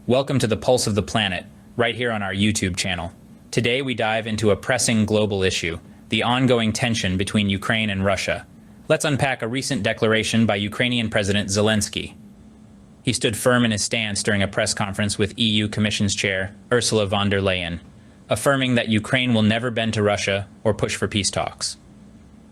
Welcome to the Pulse of the Planet, right here on our YouTube channel. Today we dive into a pressing global issue, the ongoing tension between Ukraine and Russia. Let's unpack a recent declaration by Ukrainian President Zelensky. He stood firm in his stance during a press conference with EU Commission's chair, Ursula von der Leyen, affirming that Ukraine will never bend to Russia or push for peace talks.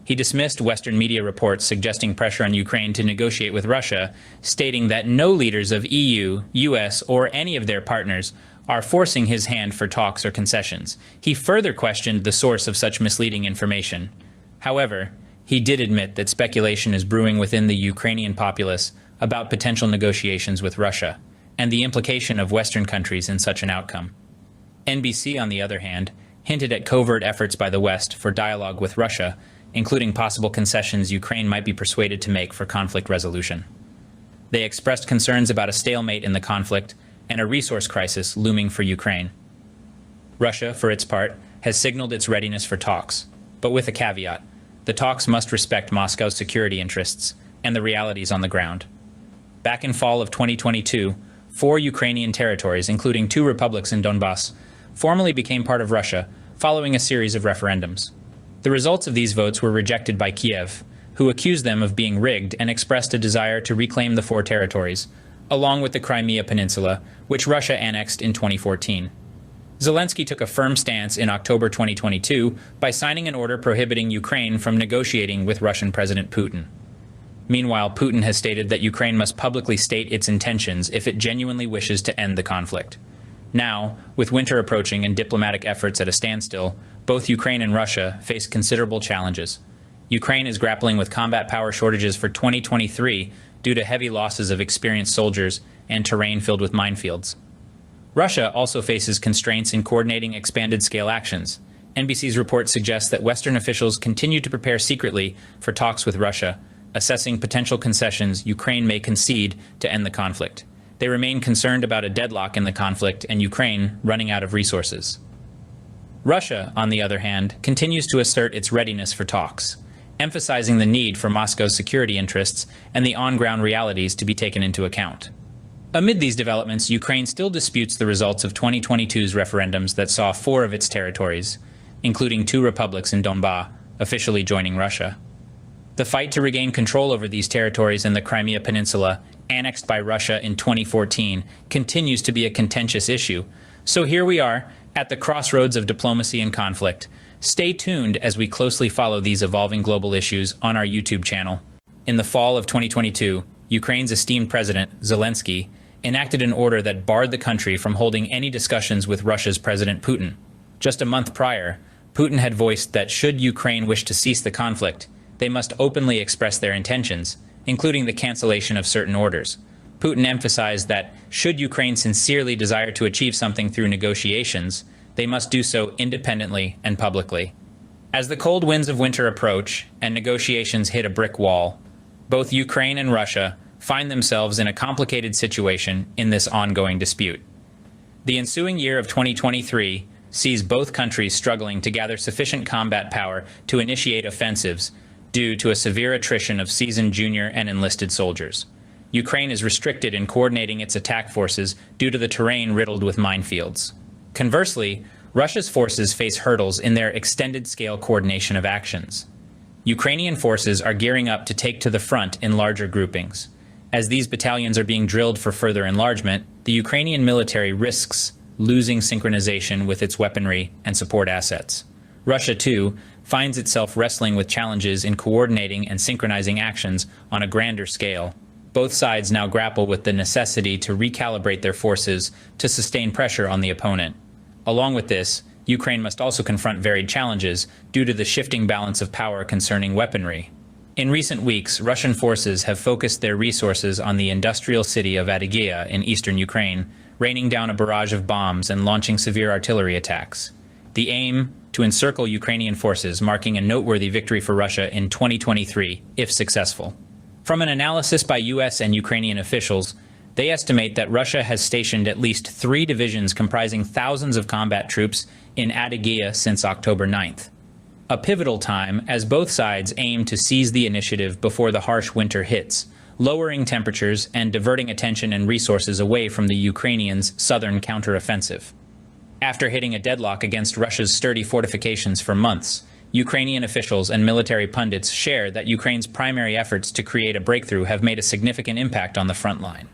He dismissed Western media reports suggesting pressure on Ukraine to negotiate with Russia, stating that no leaders of EU, US, or any of their partners are forcing his hand for talks or concessions. He further questioned the source of such misleading information. However, he did admit that speculation is brewing within the Ukrainian populace about potential negotiations with Russia, and the implication of Western countries in such an outcome. NBC, on the other hand, hinted at covert efforts by the West for dialogue with Russia, including possible concessions Ukraine might be persuaded to make for conflict resolution. They expressed concerns about a stalemate in the conflict and a resource crisis looming for Ukraine. Russia, for its part, has signaled its readiness for talks, but with a caveat: the talks must respect Moscow's security interests and the realities on the ground. Back in fall of 2022, 4 Ukrainian territories, including 2 republics in Donbass, formally became part of Russia following a series of referendums. The results of these votes were rejected by Kiev, who accused them of being rigged and expressed a desire to reclaim the 4 territories, along with the Crimea Peninsula, which Russia annexed in 2014. Zelensky took a firm stance in October 2022 by signing an order prohibiting Ukraine from negotiating with Russian President Putin. Meanwhile, Putin has stated that Ukraine must publicly state its intentions if it genuinely wishes to end the conflict. Now, with winter approaching and diplomatic efforts at a standstill, both Ukraine and Russia face considerable challenges. Ukraine is grappling with combat power shortages for 2023 due to heavy losses of experienced soldiers and terrain filled with minefields. Russia also faces constraints in coordinating expanded-scale actions. NBC's report suggests that Western officials continue to prepare secretly for talks with Russia, assessing potential concessions Ukraine may concede to end the conflict. They remain concerned about a deadlock in the conflict and Ukraine running out of resources. Russia, on the other hand, continues to assert its readiness for talks, emphasizing the need for Moscow's security interests and the on-ground realities to be taken into account. Amid these developments, Ukraine still disputes the results of 2022's referendums that saw 4 of its territories, including 2 republics in Donbass, officially joining Russia. The fight to regain control over these territories in the Crimea Peninsula, annexed by Russia in 2014, continues to be a contentious issue. So here we are, at the crossroads of diplomacy and conflict. Stay tuned as we closely follow these evolving global issues on our YouTube channel. In the fall of 2022, Ukraine's esteemed president, Zelensky, enacted an order that barred the country from holding any discussions with Russia's President Putin. Just a month prior, Putin had voiced that should Ukraine wish to cease the conflict, they must openly express their intentions, including the cancellation of certain orders. Putin emphasized that should Ukraine sincerely desire to achieve something through negotiations, they must do so independently and publicly. As the cold winds of winter approach and negotiations hit a brick wall, both Ukraine and Russia find themselves in a complicated situation in this ongoing dispute. The ensuing year of 2023 sees both countries struggling to gather sufficient combat power to initiate offensives due to a severe attrition of seasoned junior and enlisted soldiers. Ukraine is restricted in coordinating its attack forces due to the terrain riddled with minefields. Conversely, Russia's forces face hurdles in their extended-scale coordination of actions. Ukrainian forces are gearing up to take to the front in larger groupings. As these battalions are being drilled for further enlargement, the Ukrainian military risks losing synchronization with its weaponry and support assets. Russia, too, finds itself wrestling with challenges in coordinating and synchronizing actions on a grander scale. Both sides now grapple with the necessity to recalibrate their forces to sustain pressure on the opponent. Along with this, Ukraine must also confront varied challenges due to the shifting balance of power concerning weaponry. In recent weeks, Russian forces have focused their resources on the industrial city of Adygea in eastern Ukraine, raining down a barrage of bombs and launching severe artillery attacks. The aim: to encircle Ukrainian forces, marking a noteworthy victory for Russia in 2023, if successful. From an analysis by US and Ukrainian officials, they estimate that Russia has stationed at least 3 divisions comprising thousands of combat troops in Adygea since October 9th. A pivotal time as both sides aim to seize the initiative before the harsh winter hits, lowering temperatures and diverting attention and resources away from the Ukrainians' southern counteroffensive. After hitting a deadlock against Russia's sturdy fortifications for months, Ukrainian officials and military pundits share that Ukraine's primary efforts to create a breakthrough have made a significant impact on the front line.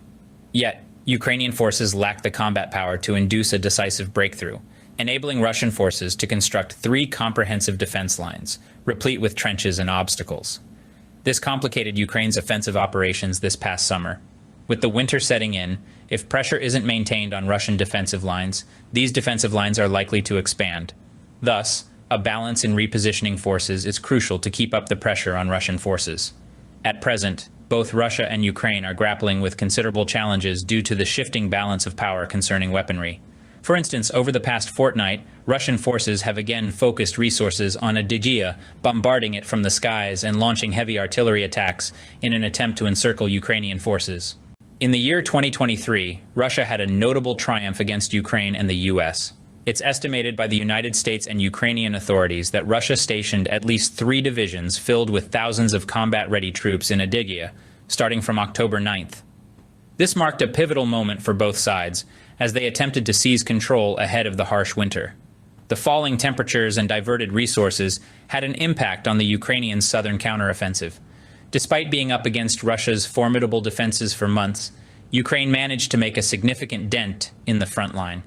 Yet, Ukrainian forces lack the combat power to induce a decisive breakthrough, enabling Russian forces to construct 3 comprehensive defense lines, replete with trenches and obstacles. This complicated Ukraine's offensive operations this past summer. With the winter setting in, if pressure isn't maintained on Russian defensive lines, these defensive lines are likely to expand. Thus, a balance in repositioning forces is crucial to keep up the pressure on Russian forces. At present, both Russia and Ukraine are grappling with considerable challenges due to the shifting balance of power concerning weaponry. For instance, over the past fortnight, Russian forces have again focused resources on Adygea, bombarding it from the skies and launching heavy artillery attacks in an attempt to encircle Ukrainian forces. In the year 2023, Russia had a notable triumph against Ukraine and the US. It's estimated by the United States and Ukrainian authorities that Russia stationed at least 3 divisions filled with thousands of combat-ready troops in Adygea, starting from October 9th. This marked a pivotal moment for both sides, as they attempted to seize control ahead of the harsh winter. The falling temperatures and diverted resources had an impact on the Ukrainian southern counteroffensive. Despite being up against Russia's formidable defenses for months, Ukraine managed to make a significant dent in the front line.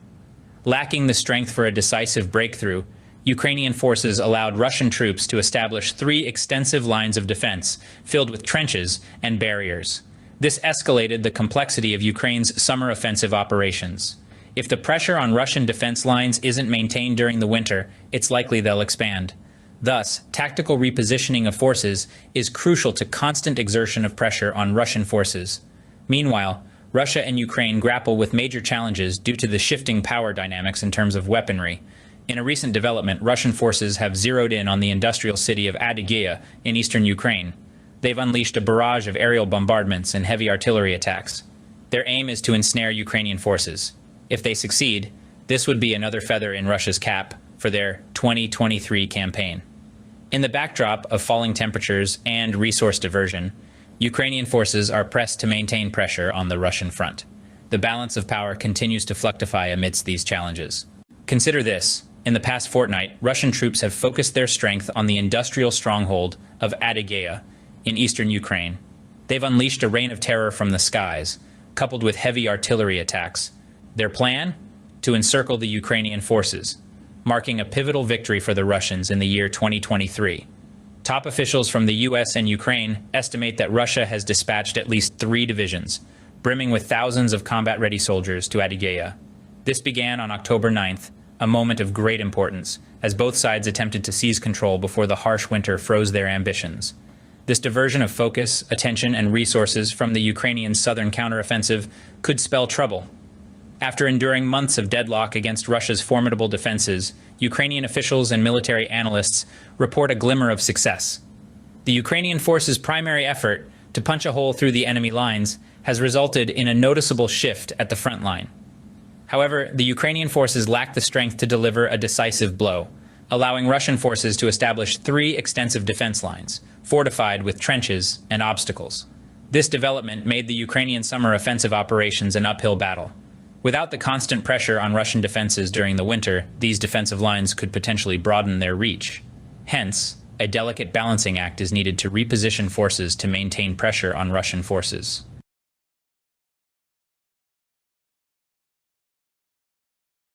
Lacking the strength for a decisive breakthrough, Ukrainian forces allowed Russian troops to establish 3 extensive lines of defense, filled with trenches and barriers. This escalated the complexity of Ukraine's summer offensive operations. If the pressure on Russian defense lines isn't maintained during the winter, it's likely they'll expand. Thus, tactical repositioning of forces is crucial to constant exertion of pressure on Russian forces. Meanwhile, Russia and Ukraine grapple with major challenges due to the shifting power dynamics in terms of weaponry. In a recent development, Russian forces have zeroed in on the industrial city of Adygea in eastern Ukraine. They've unleashed a barrage of aerial bombardments and heavy artillery attacks. Their aim is to ensnare Ukrainian forces. If they succeed, this would be another feather in Russia's cap for their 2023 campaign. In the backdrop of falling temperatures and resource diversion, Ukrainian forces are pressed to maintain pressure on the Russian front. The balance of power continues to fluctuate amidst these challenges. Consider this. In the past fortnight, Russian troops have focused their strength on the industrial stronghold of Adygea in eastern Ukraine. They've unleashed a reign of terror from the skies, coupled with heavy artillery attacks. Their plan? To encircle the Ukrainian forces, marking a pivotal victory for the Russians in the year 2023. Top officials from the US and Ukraine estimate that Russia has dispatched at least 3 divisions, brimming with thousands of combat-ready soldiers to Adygea. This began on October 9th, a moment of great importance, as both sides attempted to seize control before the harsh winter froze their ambitions. This diversion of focus, attention, and resources from the Ukrainian southern counteroffensive could spell trouble. After enduring months of deadlock against Russia's formidable defenses, Ukrainian officials and military analysts report a glimmer of success. The Ukrainian forces' primary effort to punch a hole through the enemy lines has resulted in a noticeable shift at the front line. However, the Ukrainian forces lack the strength to deliver a decisive blow, allowing Russian forces to establish 3 extensive defense lines, fortified with trenches and obstacles. This development made the Ukrainian summer offensive operations an uphill battle. Without the constant pressure on Russian defenses during the winter, these defensive lines could potentially broaden their reach. Hence, a delicate balancing act is needed to reposition forces to maintain pressure on Russian forces.